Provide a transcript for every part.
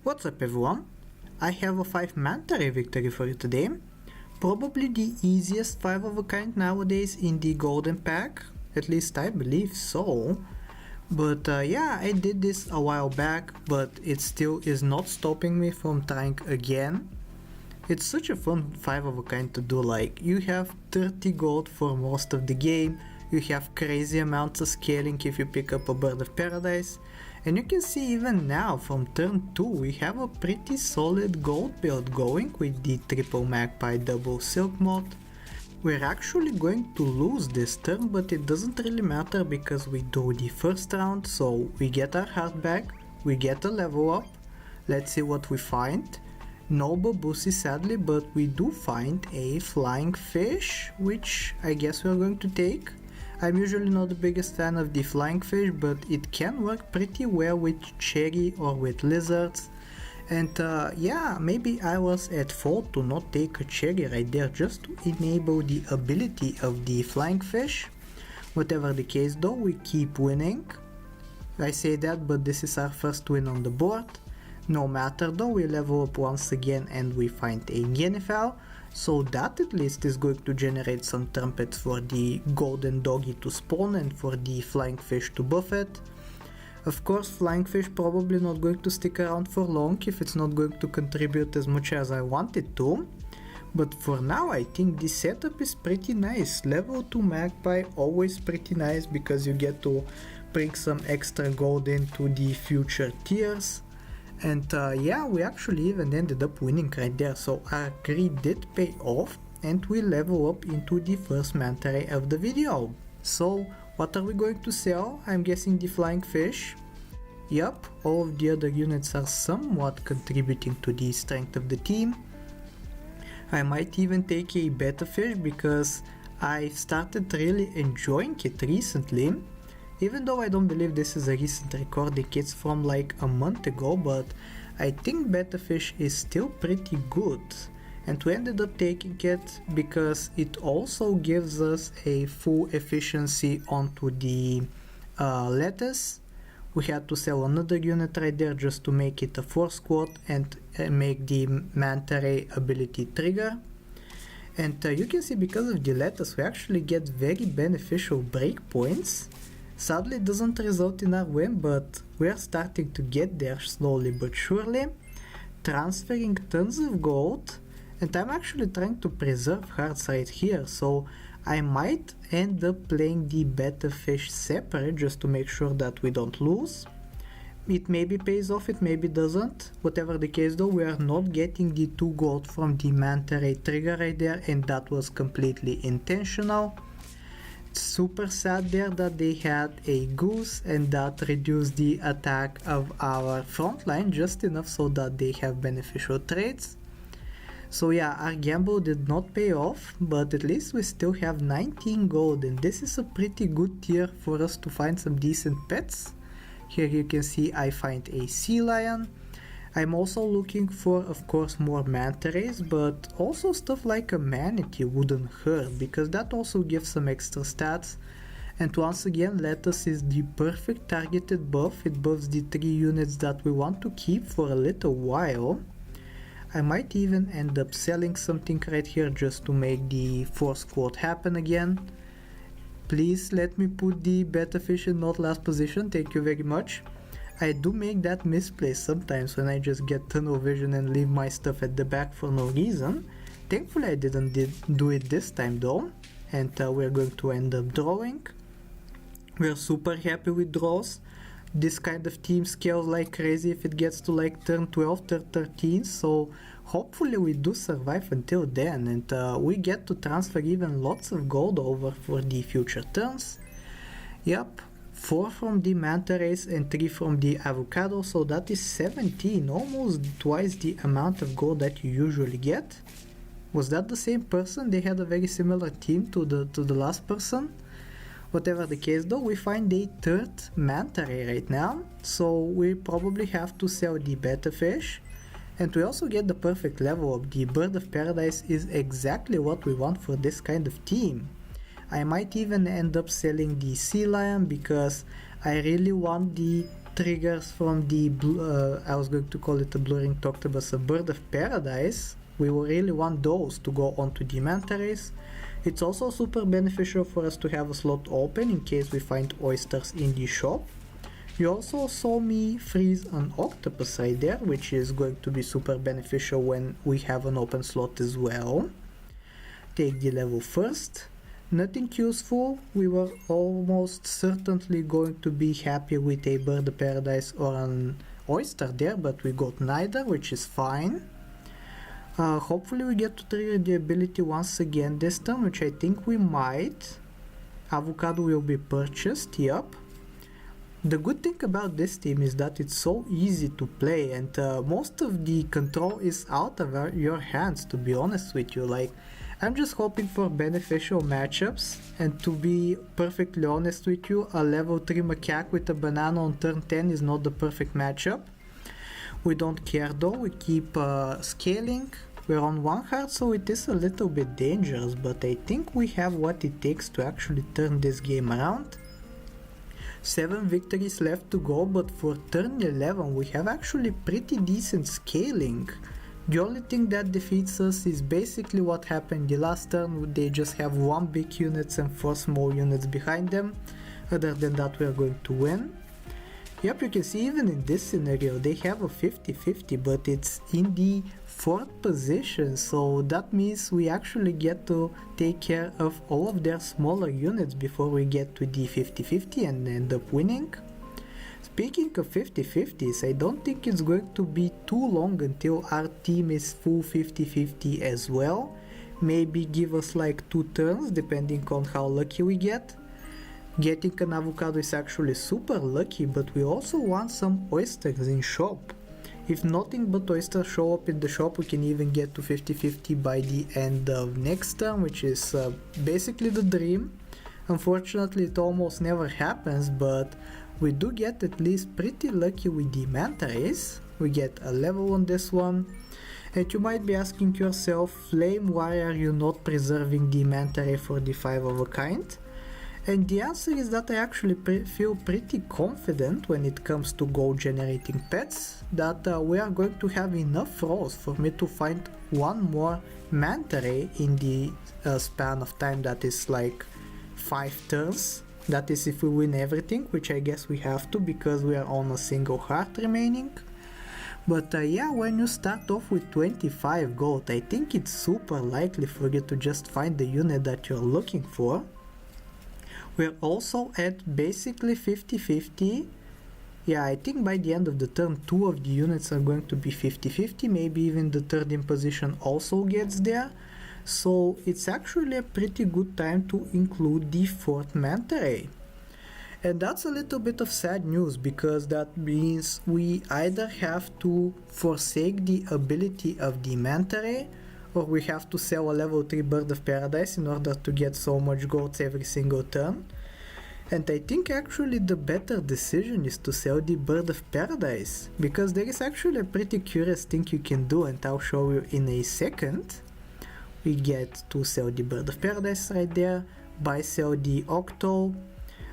What's up everyone? I have a 5 Manta Ray victory for you today. Probably the easiest 5 of a kind nowadays in the golden pack, at least I believe so. But yeah, I did this a while back, but it still is not stopping me from trying again. It's such a fun 5 of a kind to do, like you have 30 gold for most of the game, you have crazy amounts of scaling if you pick up a Bird of Paradise, and you can see even now from turn 2 we have a pretty solid gold build going with the triple magpie double silk mod. We're actually going to lose this turn, but it doesn't really matter because we do the first round, so we get our heart back, we get a level up. Let's see what we find. No Babusi sadly, but we do find a flying fish, which I guess we're going to take. I'm usually not the biggest fan of the flying fish, but it can work pretty well with cherry or with lizards. And yeah, maybe I was at fault to not take a cherry right there just to enable the ability of the flying fish. Whatever the case though, we keep winning. I say that, but this is our first win on the board. No matter though, we level up once again and we find a Genifel, so that at least is going to generate some trumpets for the golden doggy to spawn and for the flying fish to buff it. Of course, flying fish probably not going to stick around for long if it's not going to contribute as much as I want it to. But for now I think this setup is pretty nice. Level 2 magpie always pretty nice because you get to bring some extra gold into the future tiers. And yeah, we actually even ended up winning right there, so our greed did pay off and we level up into the first Manta Ray of the video. So what are we going to sell? I'm guessing the flying fish. Yup, all of the other units are somewhat contributing to the strength of the team. I might even take a betta fish because I started really enjoying it recently. Even though I don't believe this is a recent recording, it's from like a month ago, but I think betta fish is still pretty good. And we ended up taking it because it also gives us a full efficiency onto the lettuce. We had to sell another unit right there just to make it a 4 squad and make the Manta Ray ability trigger. And you can see because of the lettuce we actually get very beneficial breakpoints. Sadly it doesn't result in our win, but we are starting to get there slowly but surely. Transferring tons of gold, and I'm actually trying to preserve hearts right here, so I might end up playing the betta fish separate just to make sure that we don't lose. It maybe pays off, it maybe doesn't. Whatever the case though, we are not getting the 2 gold from the Manta Ray trigger right there, and that was completely intentional. Super sad there that they had a goose and that reduced the attack of our front line just enough so that they have beneficial traits. So yeah, our gamble did not pay off, but at least we still have 19 gold and this is a pretty good tier for us to find some decent pets. Here you can see I find a sea lion. I'm also looking for, of course, more Manta Rays, but also stuff like a manatee wouldn't hurt because that also gives some extra stats. And once again, lettuce is the perfect targeted buff. It buffs the 3 units that we want to keep for a little while. I might even end up selling something right here just to make the 4 squad happen again. Please let me put the betta fish in not last position, thank you very much. I do make that misplay sometimes when I just get tunnel vision and leave my stuff at the back for no reason. Thankfully I didn't do it this time though, and we're going to end up drawing. We're super happy with draws. This kind of team scales like crazy if it gets to like turn 12, turn 13, so hopefully we do survive until then and we get to transfer even lots of gold over for the future turns. Yup. 4 from the Manta Rays and 3 from the avocado, so that is 17, almost twice the amount of gold that you usually get. Was that the same person? They had a very similar team to the last person. Whatever the case though, we find a 3rd Manta Ray right now, so we probably have to sell the betta fish. And we also get the perfect level up. The Bird of Paradise is exactly what we want for this kind of team. I might even end up selling the sea lion because I really want the triggers from the, I was going to call it a blurring octopus, a bird of paradise. We will really want those to go onto the manta rays. It's also super beneficial for us to have a slot open in case we find oysters in the shop. You also saw me freeze an octopus right there, which is going to be super beneficial when we have an open slot as well. Take the level first. Nothing useful. We were almost certainly going to be happy with a bird of paradise or an oyster there, but we got neither, which is fine. Hopefully we get to trigger the ability once again this time, which I think we might. Avocado will be purchased, yup. The good thing about this team is that it's so easy to play, and most of the control is out of your hands, to be honest with you. Like, I'm just hoping for beneficial matchups, and to be perfectly honest with you, a level 3 macaque with a banana on turn 10 is not the perfect matchup. We don't care though, we keep scaling. We're on 1 heart, so it is a little bit dangerous, but I think we have what it takes to actually turn this game around. 7 victories left to go, but for turn 11 we have actually pretty decent scaling. The only thing that defeats us is basically what happened the last turn. They just have 1 big unit and 4 small units behind them. Other than that, we are going to win. Yep, you can see even in this scenario they have a 50-50, but it's in the 4th position, so that means we actually get to take care of all of their smaller units before we get to the 50-50 and end up winning. Speaking of 50-50s, I don't think it's going to be too long until our team is full 50-50 as well. Maybe give us like 2 turns depending on how lucky we get. Getting an avocado is actually super lucky, but we also want some oysters in shop. If nothing but oysters show up in the shop, we can even get to 50-50 by the end of next turn, which is basically the dream. Unfortunately, it almost never happens, but we do get at least pretty lucky with the manta rays. We get a level on this one. And you might be asking yourself, Flame, why are you not preserving the manta ray for the 5 of a kind? And the answer is that I actually feel pretty confident when it comes to gold generating pets, that we are going to have enough rolls for me to find 1 more manta ray in the span of time that is like 5 turns. That is if we win everything, which I guess we have to because we are on a single heart remaining. But yeah, when you start off with 25 gold, I think it's super likely for you to just find the unit that you're looking for. We're also at basically 50-50. Yeah, I think by the end of the turn 2 of the units are going to be 50-50, maybe even the 3rd in position also gets there. So it's actually a pretty good time to include the 4th manta ray. And that's a little bit of sad news, because that means we either have to forsake the ability of the manta ray, or we have to sell a level 3 bird of paradise in order to get so much gold every single turn. And I think actually the better decision is to sell the bird of paradise, because there is actually a pretty curious thing you can do, and I'll show you in a second. We get to sell the bird of paradise right there, buy sell the octo.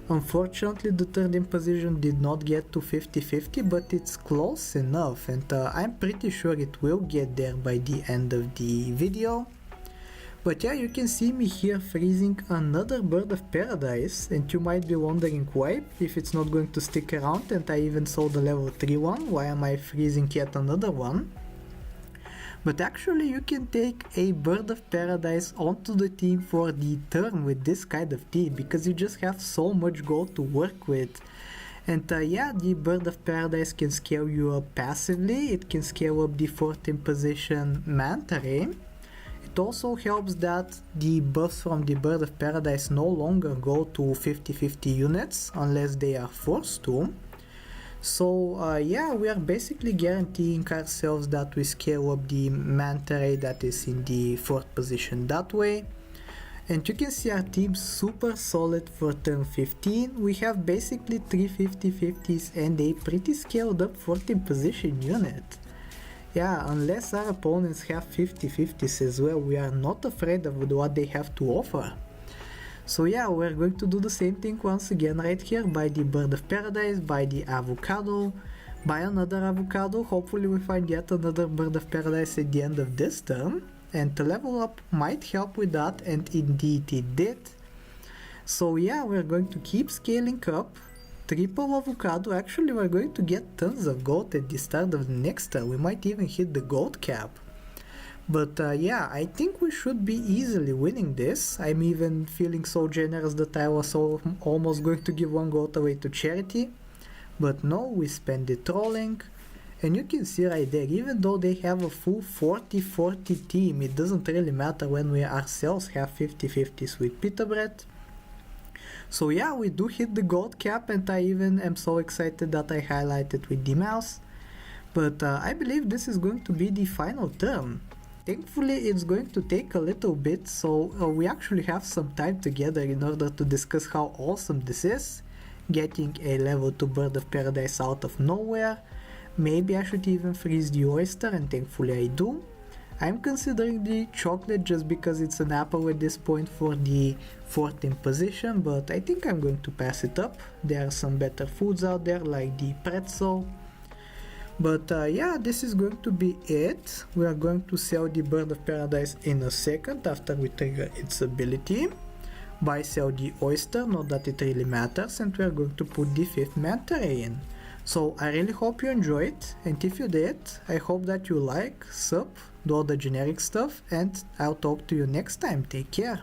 Unfortunately, the 3rd in position did not get to 50-50, but it's close enough, and I'm pretty sure it will get there by the end of the video. But yeah, you can see me here freezing another bird of paradise, and you might be wondering why, if it's not going to stick around and I even sold the level 3 one, why am I freezing yet another one? But actually you can take a bird of paradise onto the team for the turn with this kind of team, because you just have so much gold to work with. And yeah, the bird of paradise can scale you up passively, it can scale up the 4th in position manta ray. It also helps that the buffs from the bird of paradise no longer go to 50-50 units unless they are forced to. So yeah, we are basically guaranteeing ourselves that we scale up the manta ray that is in the 4th position that way. And you can see our team super solid for turn 15. We have basically 3 50-50s and a pretty scaled up 14th position unit. Yeah, unless our opponents have 50-50s as well, we are not afraid of what they have to offer. So yeah, we're going to do the same thing once again right here. Buy the bird of paradise, buy the avocado, buy another avocado. Hopefully we find yet another bird of paradise at the end of this turn, and the level up might help with that, and indeed it did. So yeah, we're going to keep scaling up. Triple avocado. Actually, we're going to get tons of gold at the start of the next turn. We might even hit the gold cap. But yeah, I think we should be easily winning this. I'm even feeling so generous that I was almost going to give one gold away to charity. But no, we spend it trolling. And you can see right there, even though they have a full 40-40 team, it doesn't really matter when we ourselves have 50-50 sweet pita bread. So yeah, we do hit the gold cap, and I even am so excited that I highlighted with the mouse. But I believe this is going to be the final turn. Thankfully it's going to take a little bit, so we actually have some time together in order to discuss how awesome this is. Getting a level 2 bird of paradise out of nowhere. Maybe I should even freeze the oyster, and thankfully I do. I'm considering the chocolate just because it's an apple at this point for the 14th position, but I think I'm going to pass it up. There are some better foods out there like the pretzel. But yeah, this is going to be it. We are going to sell the bird of paradise in a second after we trigger its ability. Buy sell the oyster, not that it really matters, and we are going to put the 5th manta ray in. So I really hope you enjoyed, and if you did, I hope that you like, sub, do all the generic stuff, and I'll talk to you next time. Take care.